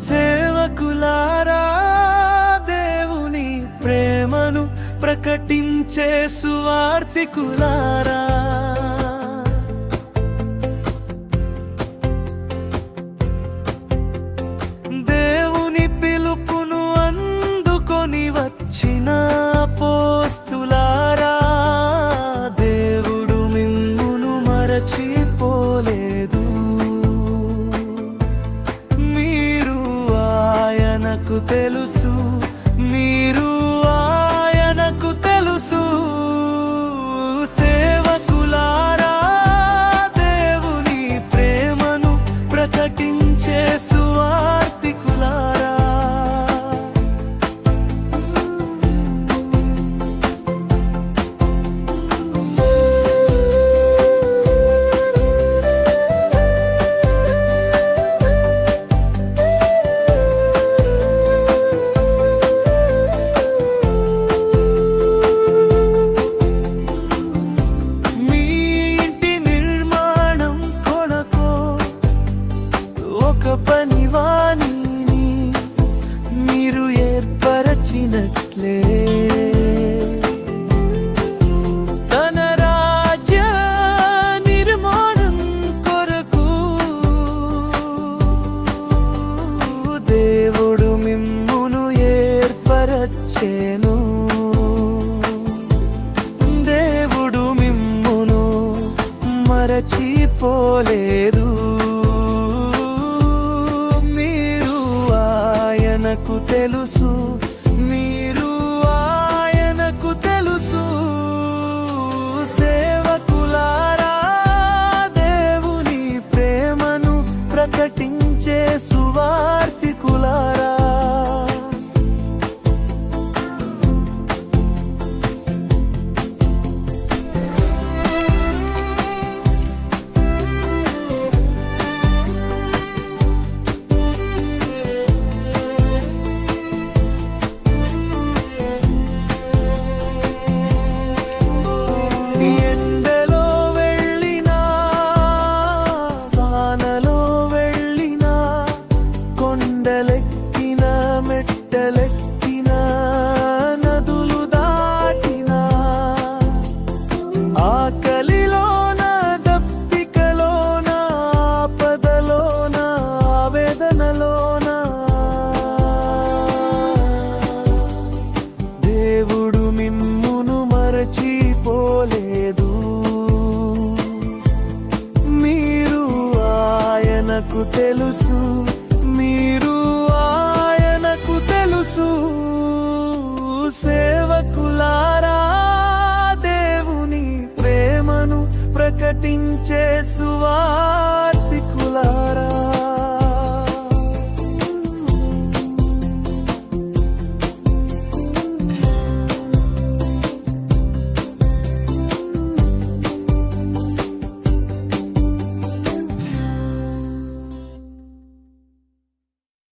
సేవకులారా, దేవుని ప్రేమను ప్రకటించే సువార్తికులారా, దేవుని పిలుపును అందుకొని వచ్చిన అపోస్తులారా, దేవుడు మిమ్మును మరచిపోలేదు. మీరు ఆయనకు తెలుసు, మీరు ఆయనకు తెలుసు. సేవకులారా, దేవుని ప్రేమను ప్రకటించే సువార్తికులారా, పనివాణిని మీరు ఏర్పరచినట్లే తన రాజ్య నిర్మాణం కొరకు దేవుడు మిమ్మును ఏర్పరచెను. దేవుడు మిమ్మును మరచిపోలేదు. ఆయనకు తెలుసు, మీరు ఆయనకు తెలుసు. సేవకులారా, దేవుని ప్రేమను ప్రకటించే సువార్తికులారా, ఎండలో వెళ్ళినా వానలో వెళ్ళినా, కొండలెక్కిన మెట్టలెక్కిన, నదులు దాటినా, ఆకలిలోన దప్పికలోన, ఆపదలోన ఆవేదనలోన, దేవుడు మిమ్మును మరచిపోలేదు. మీరు ఆయనకు తెలుసు,